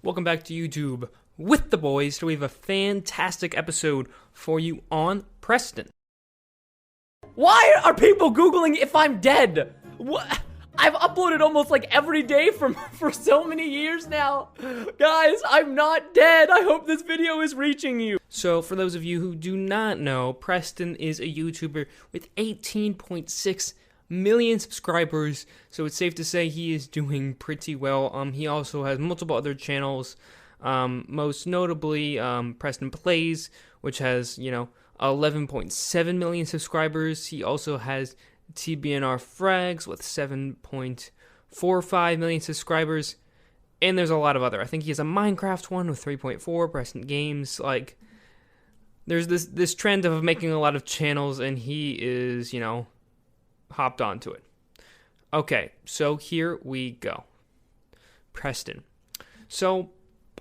Welcome back to YouTube with the boys. So we have a fantastic episode for you on Preston. Why are people Googling if I'm dead? What? I've uploaded almost like every day for so many years now. Guys, I'm not dead. I hope this video is reaching you. So for those of you who do not know, Preston is a YouTuber with 18.6 million subscribers, so it's safe to say he is doing pretty well. He also has multiple other channels, most notably PrestonPlayz, which has 11.7 million subscribers. He also has TBNR Frags with 7.45 million subscribers, and there's a lot of other. I think he has a Minecraft one with 3.4. Preston Games, like there's this trend of making a lot of channels, and he is hopped onto it. Okay, so here we go. Preston. So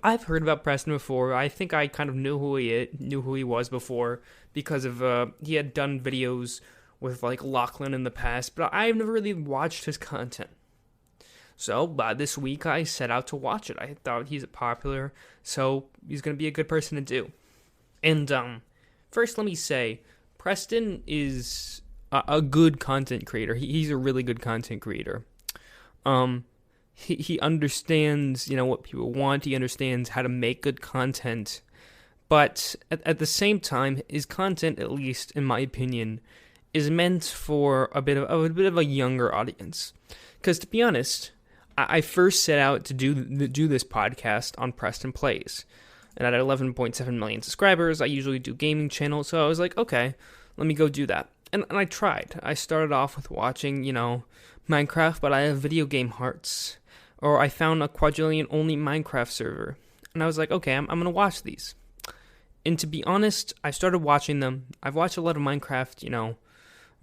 I've heard about Preston before. I think I kind of knew who he was before because of he had done videos with like Lachlan in the past, but I've never really watched his content. So this week I set out to watch it. I thought he's popular, so he's gonna be a good person to do. And first, let me say, Preston is a good content creator. He's a really good content creator. He understands, what people want. He understands how to make good content. But at the same time, his content, at least in my opinion, is meant for a bit of a younger audience. Because to be honest, I first set out to do this podcast on PrestonPlayz. And at 11.7 million subscribers, I usually do gaming channels. So I was like, okay, let me go do that. And I tried. I started off with watching, Minecraft, but I have video game hearts. Or I found a quadrillion-only Minecraft server. And I was like, okay, I'm going to watch these. And to be honest, I started watching them. I've watched a lot of Minecraft,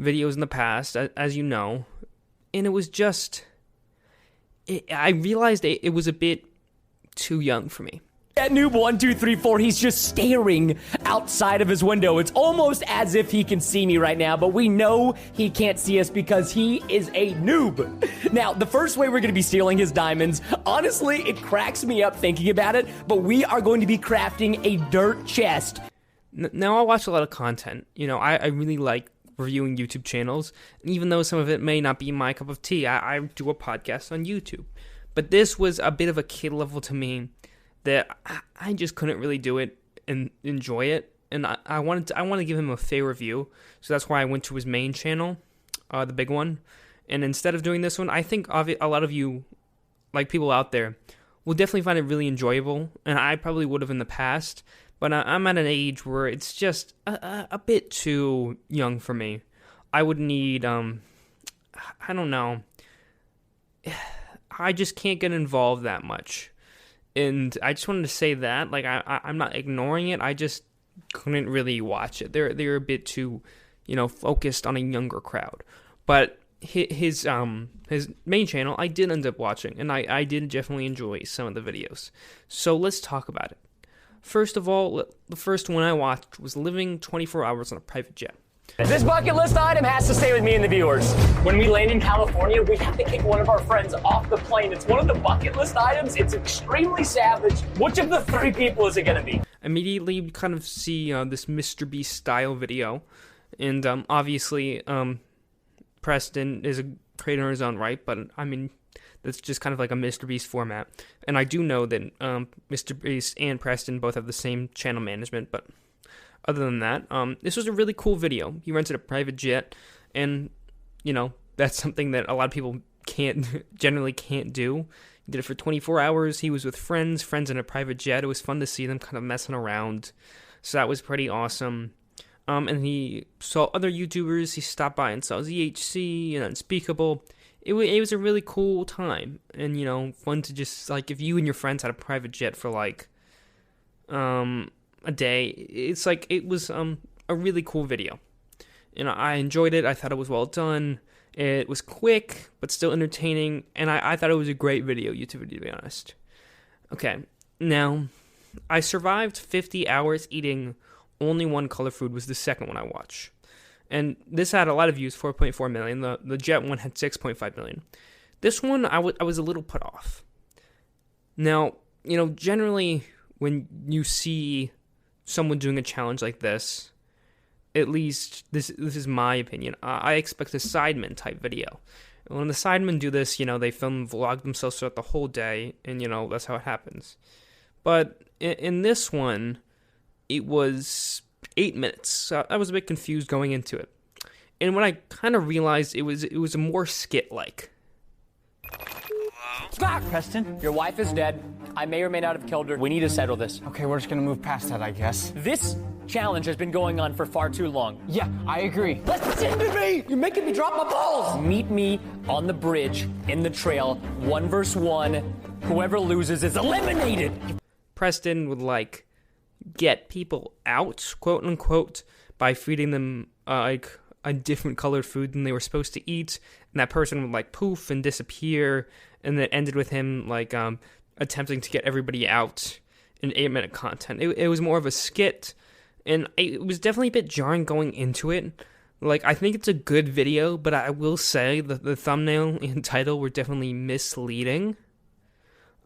videos in the past, as you know. And it was just... I realized it was a bit too young for me. At noob 1234, he's just staring outside of his window. It's almost as if he can see me right now, but we know he can't see us because he is a noob. Now, the first way we're going to be stealing his diamonds, honestly, it cracks me up thinking about it, but we are going to be crafting a dirt chest. Now, I watch a lot of content. I really like reviewing YouTube channels, and even though some of it may not be my cup of tea, I do a podcast on YouTube. But this was a bit of a kid level to me, that I just couldn't really do it and enjoy it, and I wanted to give him a fair review, so that's why I went to his main channel, the big one, and instead of doing this one, I think a lot of you, like people out there, will definitely find it really enjoyable, and I probably would have in the past, but I'm at an age where it's just a bit too young for me. I would need, I don't know, I just can't get involved that much. And I just wanted to say that, like, I'm not ignoring it. I just couldn't really watch it. They're a bit too, focused on a younger crowd. But his main channel, I did end up watching, and I did definitely enjoy some of the videos. So let's talk about it. First of all, the first one I watched was living 24 hours on a private jet. This bucket list item has to stay with me and the viewers. When we land in California, we have to kick one of our friends off the plane. It's one of the bucket list items. It's extremely savage. Which of the three people is it going to be? Immediately, you kind of see this MrBeast style video. And obviously, Preston is a creator in his own right, but I mean, that's just kind of like a MrBeast format. And I do know that MrBeast and Preston both have the same channel management, but other than that, this was a really cool video. He rented a private jet, and, that's something that a lot of people generally can't do. He did it for 24 hours. He was with friends in a private jet. It was fun to see them kind of messing around. So that was pretty awesome. And he saw other YouTubers. He stopped by and saw ZHC and Unspeakable. It was a really cool time. And, fun to just, like, if you and your friends had a private jet for, like, a day, it's like, it was a really cool video. I enjoyed it. I thought it was well done. It was quick, but still entertaining, and I thought it was a great YouTube video, to be honest. Okay, now, I survived 50 hours eating only one color food was the second one I watched. And this had a lot of views, 4.4 million. The jet one had 6.5 million. This one, I was a little put off. Now, generally when you see someone doing a challenge like this, at least this is my opinion, I expect a Sidemen type video. And when the Sidemen do this, they vlog themselves throughout the whole day, and that's how it happens. But in this one, it was 8 minutes. So I was a bit confused going into it. And when I kind of realized it was more skit-like. Scott! Preston, your wife is dead. I may or may not have killed her. We need to settle this. Okay, we're just gonna move past that, I guess. This challenge has been going on for far too long. Yeah, I agree. Listen to me! You're making me drop my balls! Meet me on the bridge, in the trail, 1 versus 1. Whoever loses is eliminated! Preston would, get people out, quote unquote, by feeding them, a different colored food than they were supposed to eat, and that person would poof and disappear, and it ended with him attempting to get everybody out in 8-minute content. It was more of a skit, and it was definitely a bit jarring going into it. I think it's a good video, but I will say that the thumbnail and title were definitely misleading,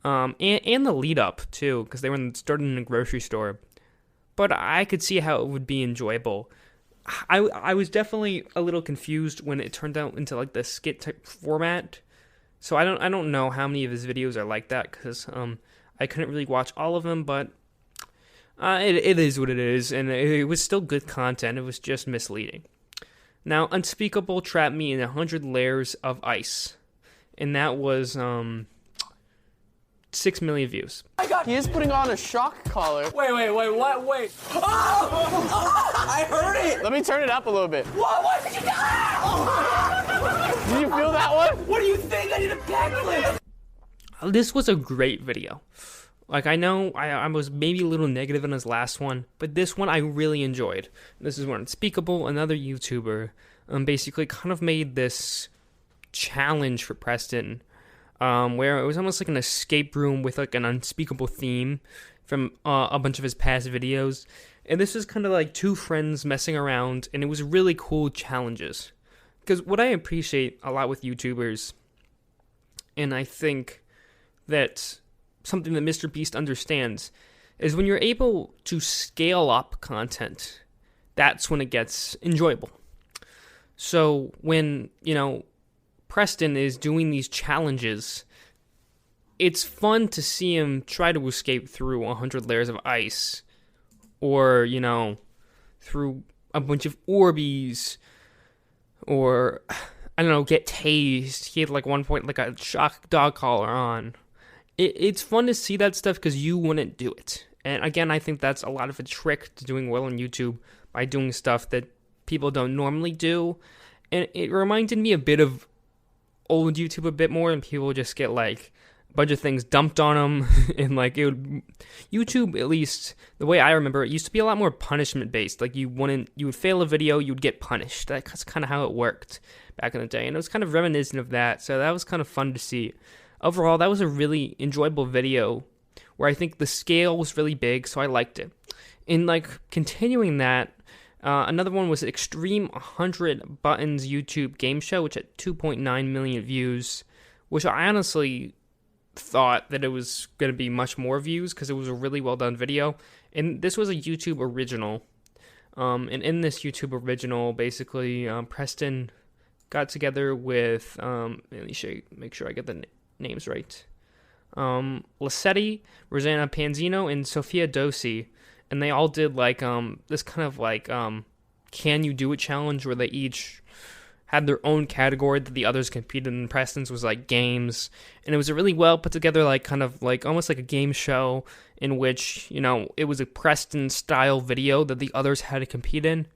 and the lead up too, because they were started in a grocery store. But I could see how it would be enjoyable. I was definitely a little confused when it turned out into the skit type format. So I don't know how many of his videos are like that, because I couldn't really watch all of them, but it is what it is, and it was still good content. It was just misleading. Now, Unspeakable trapped me in 100 layers of ice, and that was 6 million views. My God, he is putting on a shock collar. Wait, what? Wait. Oh! I heard it! Let me turn it up a little bit. What did you do? Did you feel that one? What do you think? I need a backflip! This was a great video. I know I was maybe a little negative in his last one, but this one I really enjoyed. This is where Unspeakable, another YouTuber, basically kind of made this challenge for Preston, where it was almost like an escape room with an unspeakable theme from a bunch of his past videos. And this is kind of two friends messing around, and it was really cool challenges. Because what I appreciate a lot with YouTubers, and I think that something that MrBeast understands, is when you're able to scale up content, that's when it gets enjoyable. So when, Preston is doing these challenges, it's fun to see him try to escape through 100 layers of ice, or, through a bunch of Orbeez, or, I don't know, get tased. He had, one point, a shock dog collar on. It's fun to see that stuff because you wouldn't do it. And again, I think that's a lot of a trick to doing well on YouTube, by doing stuff that people don't normally do. And it reminded me a bit of old YouTube a bit more, and people just get a bunch of things dumped on them, and YouTube, at least the way I remember it, used to be a lot more punishment based. You would fail a video, you'd get punished. That's kind of how it worked back in the day, and it was kind of reminiscent of that. So that was kind of fun to see. Overall, that was a really enjoyable video, where I think the scale was really big, so I liked it. And continuing that, another one was Extreme 100 Buttons YouTube Game Show, which had 2.9 million views, which I honestly thought that it was going to be much more views, because it was a really well done video. And this was a YouTube original. And in this YouTube original, basically, Preston got together with, let me make sure I get the names right. Lassetti, Rosanna Pins, and Sophia Dosi. And they all did this kind of can you do it challenge, where they each had their own category that the others competed in. Preston's was games, and it was a really well put together almost like a game show, in which it was a Preston style video that the others had to compete in.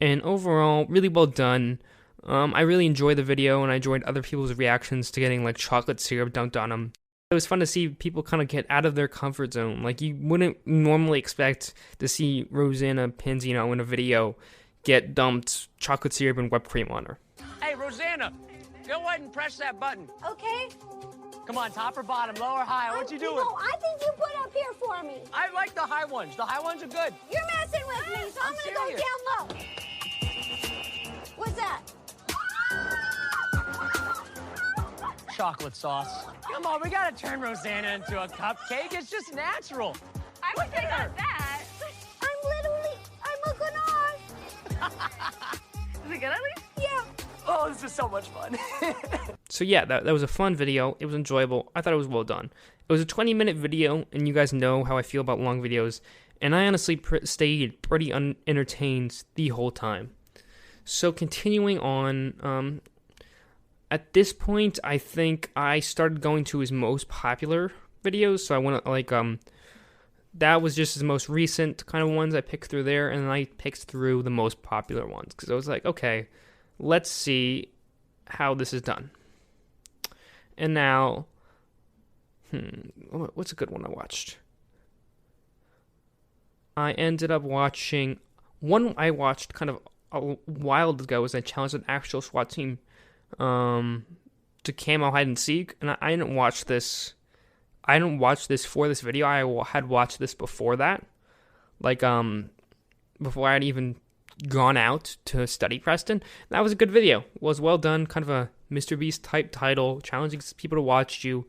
And overall, really well done. I really enjoyed the video, and I enjoyed other people's reactions to getting chocolate syrup dumped on them. It was fun to see people kind of get out of their comfort zone. You wouldn't normally expect to see Rosanna Pins, in a video, get dumped chocolate syrup and whipped cream on her. Hey, Rosanna, go ahead and press that button. Okay. Come on, top or bottom, low or high, what you doing? No, I think you put up here for me. I like the high ones. The high ones are good. You're messing with me, so I'm gonna serious. go down low. What's that? chocolate sauce. Come on, we gotta turn Rosanna into a cupcake. It's just natural. I would say not that. I'm a ganache. Is it good at least? Yeah. Oh, this is so much fun. So yeah, that was a fun video. It was enjoyable. I thought it was well done. It was a 20-minute video, and you guys know how I feel about long videos, and I honestly stayed pretty entertained the whole time. So continuing on, at this point, I think I started going to his most popular videos, so I went like, that was just his most recent kind of ones I picked through there, and then I picked through the most popular ones, because I was like, okay, let's see how this is done. And now, what's a good one I watched? I ended up watching, one I watched kind of a while ago was I challenged an actual SWAT team to camo hide and seek, and I didn't watch this. I didn't watch this for this video. I had watched this before that, like before I had even gone out to study Preston. That was a good video. It was well done, kind of a MrBeast type title, challenging people to watch you.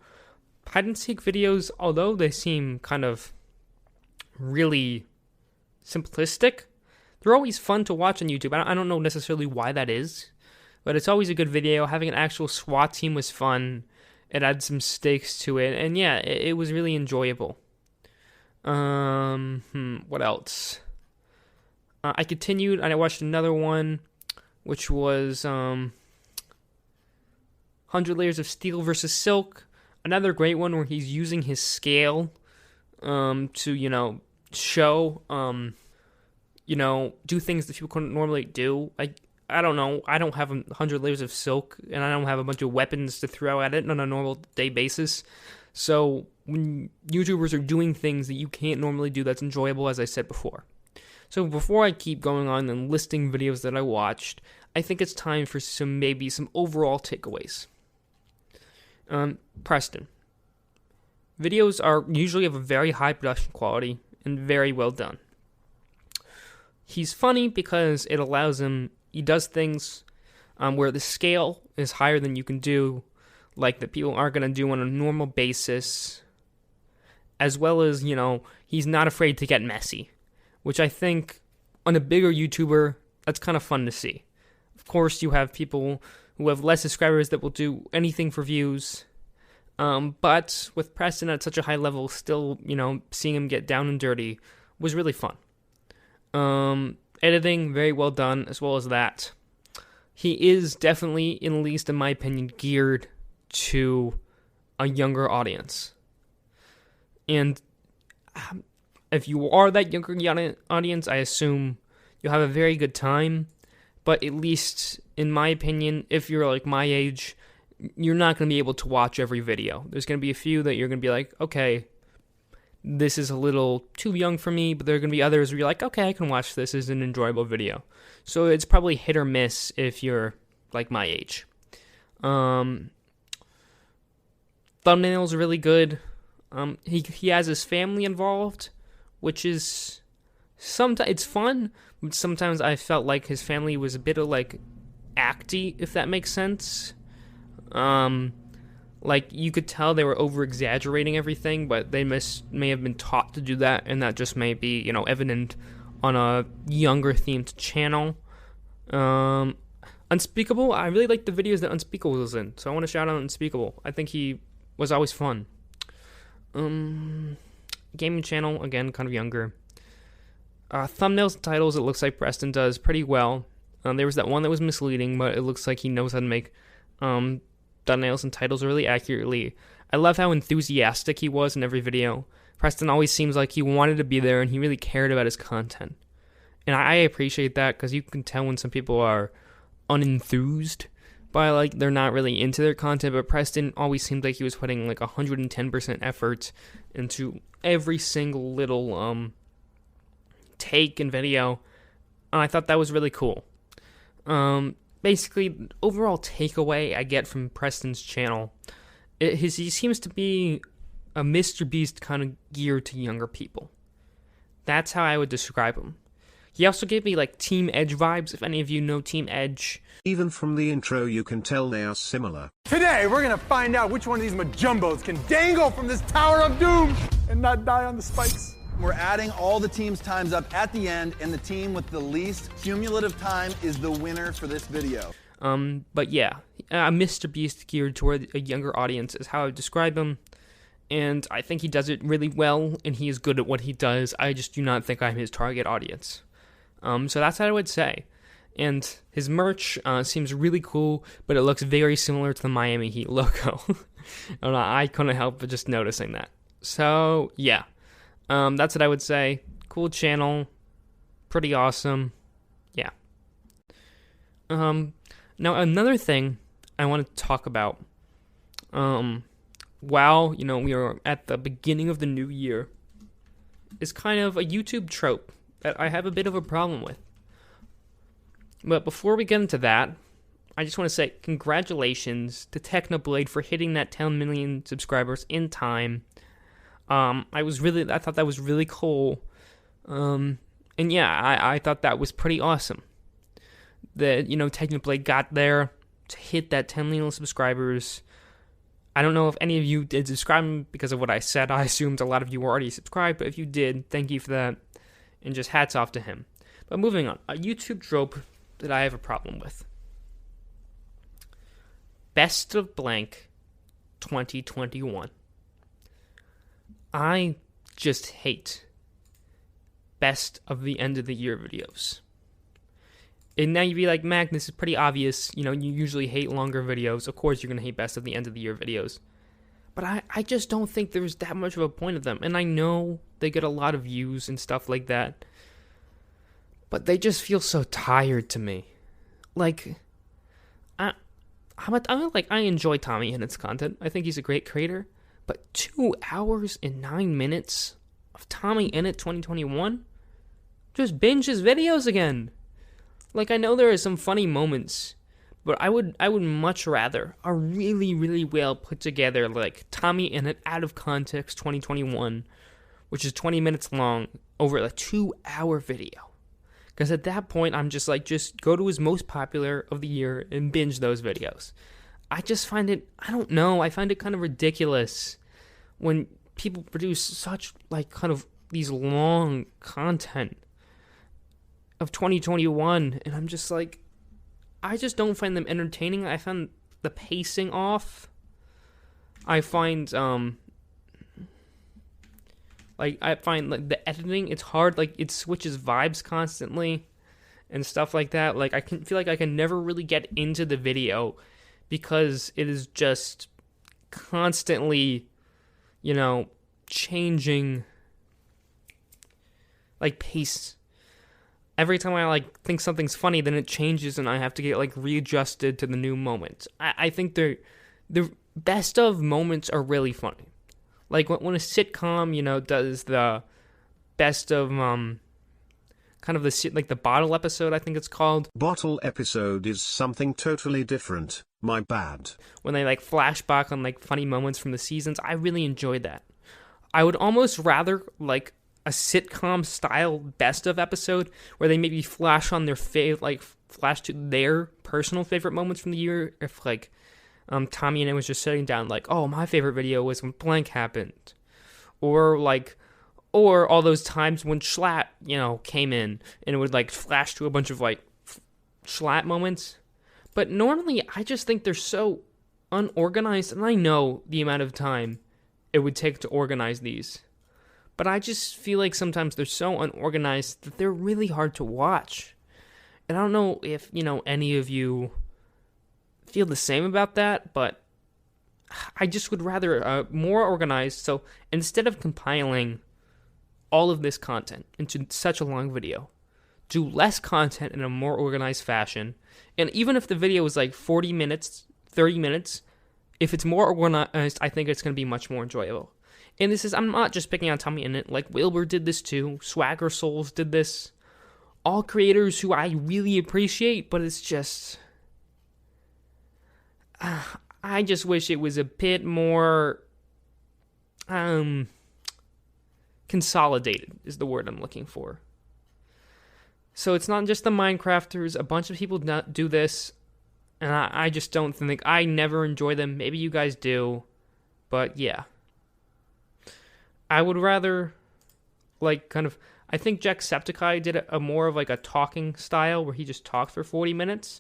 Hide and seek videos, although they seem kind of really simplistic, they're always fun to watch on YouTube. I don't know necessarily why that is, but it's always a good video. Having an actual SWAT team was fun. It had some stakes to it, and yeah, it was really enjoyable. What else? I continued, and I watched another one, which was 100 Layers of Steel versus Silk. Another great one where he's using his scale to, show, do things that people couldn't normally do. I don't know. I don't have 100 layers of silk, and I don't have a bunch of weapons to throw at it on a normal day basis. So when YouTubers are doing things that you can't normally do, that's enjoyable, as I said before. So before I keep going on and listing videos that I watched, I think it's time for some overall takeaways. Preston. Videos are usually of a very high production quality and very well done. He's funny because it allows him, he does things where the scale is higher than you can do, like that people aren't going to do on a normal basis, as well as, he's not afraid to get messy, which I think on a bigger YouTuber, that's kind of fun to see. Of course, you have people who have less subscribers that will do anything for views, but with Preston at such a high level, still, seeing him get down and dirty was really fun. Editing, very well done, as well as that. He is definitely, at least in my opinion, geared to a younger audience. And if you are that younger audience, I assume you'll have a very good time. But at least, in my opinion, if you're like my age, you're not going to be able to watch every video. There's going to be a few that you're going to be like, okay, this is a little too young for me, but there are going to be others where you're like, okay, I can watch this as an enjoyable video. So it's probably hit or miss if you're like my age. Thumbnails are really good. He has his family involved, which is sometimes it's fun, but sometimes I felt like his family was a bit of like acty, if that makes sense. Like, you could tell they were over-exaggerating everything, but they may have been taught to do that, and that just may be, evident on a younger-themed channel. Unspeakable, I really like the videos that Unspeakable was in, so I want to shout out Unspeakable. I think he was always fun. Gaming channel, again, kind of younger. Thumbnails and titles, it looks like Preston does pretty well. There was that one that was misleading, but it looks like he knows how to make thumbnails and titles really accurately. I love how enthusiastic he was in every video. Preston always seems like he wanted to be there and he really cared about his content. And I appreciate that, because you can tell when some people are unenthused by, like, they're not really into their content, but Preston always seemed like he was putting like 110% effort into every single little take and video, and I thought that was really cool. Basically, the overall takeaway I get from Preston's channel, he seems to be a MrBeast kind of geared to younger people. That's how I would describe him. He also gave me like Team Edge vibes, if any of you know Team Edge. Even from the intro you can tell they are similar. Today, we're gonna find out which one of these majumbos can dangle from this Tower of Doom and not die on the spikes. We're adding all the teams' times up at the end, and the team with the least cumulative time is the winner for this video. But yeah, MrBeast geared toward a younger audience is how I would describe him, and I think he does it really well, and he is good at what he does. I just do not think I'm his target audience. So that's what I would say. And his merch seems really cool, but it looks very similar to the Miami Heat logo. And I couldn't help but just noticing that. So yeah, that's what I would say. Cool channel, pretty awesome. Yeah. Now, another thing I want to talk about, while, we are at the beginning of the new year, is kind of a YouTube trope that I have a bit of a problem with. But before we get into that, I just want to say congratulations to Technoblade for hitting that 10 million subscribers in time. I thought that was really cool. And yeah, I thought that was pretty awesome. That, Technoblade got there to hit that 10 million subscribers. I don't know if any of you did subscribe because of what I said. I assumed a lot of you were already subscribed, but if you did, thank you for that. And just hats off to him. But moving on, a YouTube trope that I have a problem with. Best of blank 2021. I just hate best of the end of the year videos. And now you'd be like, Mac, this is pretty obvious. You usually hate longer videos. Of course you're going to hate best of the end of the year videos. But I just don't think there's that much of a point of them. And I know they get a lot of views and stuff like that. But they just feel so tired to me. Like, I enjoy TommyInnit's content. I think he's a great creator. But 2 hours and 9 minutes of TommyInnit 2021? Just binge his videos again. Like, I know there are some funny moments, but I would much rather a really, really well put together, like, TommyInnit Out of Context 2021, which is 20 minutes long, over a 2-hour video. Because at that point, I'm just like, just go to his most popular of the year and binge those videos. I just find it, I don't know, I find it kind of ridiculous when people produce such, like, kind of these long content of 2021, and I'm just like, I just don't find them entertaining. I find the pacing off. I find the editing, it's hard, like, it switches vibes constantly and stuff like that. Like, I can feel like I can never really get into the video because it is just constantly, changing, like, pace. Every time I, think something's funny, then it changes and I have to get, readjusted to the new moment. I think the best of moments are really funny. Like, when a sitcom, does the best of, kind of the bottle episode, I think it's called. Bottle episode is something totally different. My bad. When they, flash back on, funny moments from the seasons, I really enjoyed that. I would almost rather, a sitcom style best of episode where they maybe flash on their flash to their personal favorite moments from the year. If TommyInnit was just sitting down oh, my favorite video was when blank happened, or all those times when Schlatt came in and it would flash to a bunch of Schlatt moments. But normally I just think they're so unorganized, and I know the amount of time it would take to organize these. But I just feel like sometimes they're so unorganized that they're really hard to watch. And I don't know if, any of you feel the same about that, but I just would rather more organized. So instead of compiling all of this content into such a long video, do less content in a more organized fashion. And even if the video is 40 minutes, 30 minutes, if it's more organized, I think it's going to be much more enjoyable. And I'm not just picking on TommyInnit, Wilbur did this too, SwaggerSouls did this, all creators who I really appreciate, but it's just, I just wish it was a bit more, consolidated is the word I'm looking for. So it's not just the Minecrafters, a bunch of people do this, And I just don't think, I never enjoy them. Maybe you guys do. But yeah. I would rather, like, kind of, I think Jacksepticeye did a more of like a talking style where he just talked for 40 minutes.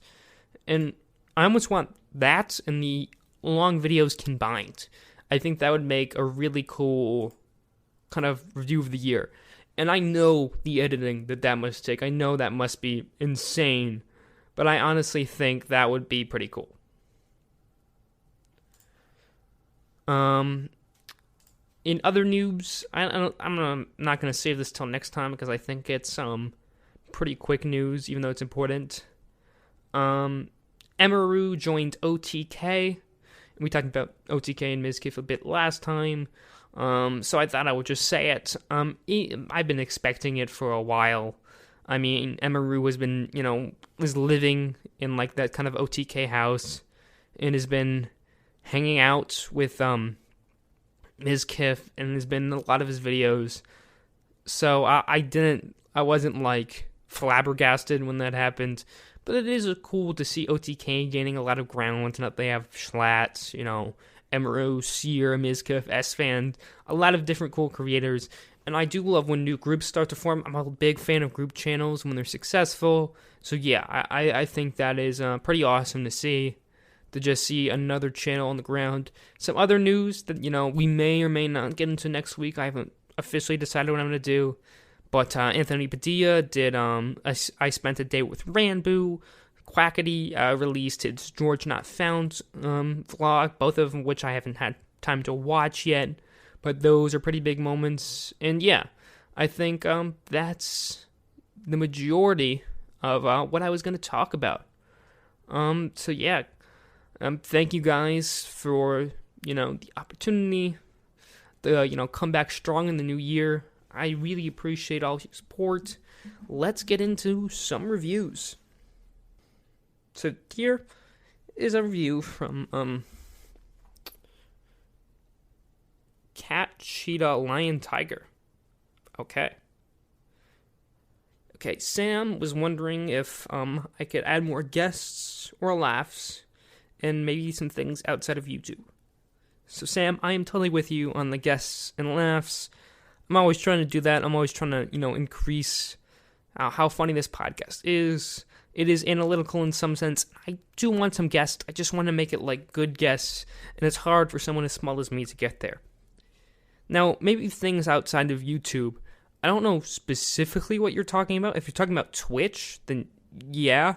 And I almost want that and the long videos combined. I think that would make a really cool kind of review of the year. And I know the editing that must take. I know that must be insane. But I honestly think that would be pretty cool. In other news, I'm not going to save this till next time because I think it's pretty quick news, even though it's important. EMIRU joined OTK. We talked about OTK and Mizkif a bit last time. So I thought I would just say it. I've been expecting it for a while. I mean, EMIRU has been, is living in like that kind of OTK house and has been hanging out with Mizkif and has been in a lot of his videos. So I wasn't like flabbergasted when that happened. But it is cool to see OTK gaining a lot of ground, and that they have Schlatt, EMIRU, Seer, Mizkif, S-Fan, a lot of different cool creators. And I do love when new groups start to form. I'm a big fan of group channels when they're successful. So yeah, I think that is pretty awesome to see. To just see another channel on the ground. Some other news that, we may or may not get into next week. I haven't officially decided what I'm going to do. But Anthony Padilla did I Spent a Day with Ranboo. Quackity released his George Not Found vlog, both of them which I haven't had time to watch yet. But those are pretty big moments. And yeah, I think that's the majority of what I was going to talk about. So yeah, thank you guys for, the opportunity to, come back strong in the new year. I really appreciate all your support. Let's get into some reviews. So here is a review from Cat, Cheetah, Lion, Tiger. Okay, Sam was wondering if I could add more guests or laughs and maybe some things outside of YouTube. So Sam, I am totally with you on the guests and laughs. I'm always trying to do that. I'm always trying to, increase how funny this podcast is. It is analytical in some sense. I do want some guests. I just want to make it like good guests, and it's hard for someone as small as me to get there. Now, maybe things outside of YouTube. I don't know specifically what you're talking about. If you're talking about Twitch, then yeah.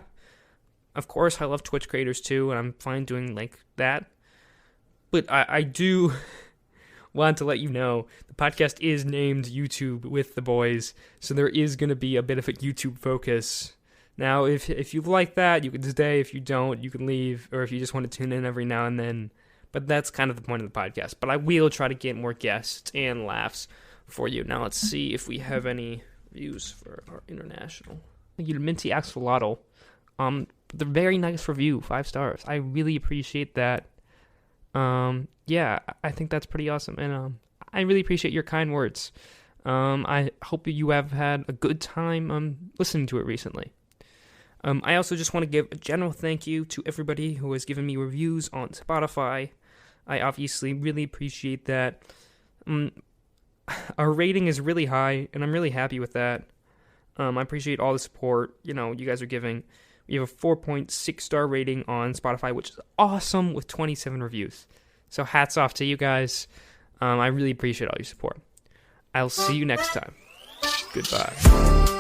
Of course, I love Twitch creators too, and I'm fine doing like that. But I do want to let you know the podcast is named YouTube with the Boys, so there is going to be a bit of a YouTube focus. Now, if you like that, you can stay. If you don't, you can leave, or if you just want to tune in every now and then. But that's kind of the point of the podcast. But I will try to get more guests and laughs for you. Now, let's see if we have any views for our international. Thank you to Minty Axolotl. The very nice review, 5 stars. I really appreciate that. Yeah, I think that's pretty awesome, and I really appreciate your kind words. I hope you have had a good time listening to it recently. I also just want to give a general thank you to everybody who has given me reviews on Spotify. I obviously really appreciate that. Our rating is really high, and I'm really happy with that. I appreciate all the support, you guys are giving. We have a 4.6 star rating on Spotify, which is awesome, with 27 reviews. So hats off to you guys. I really appreciate all your support. I'll see you next time. Goodbye.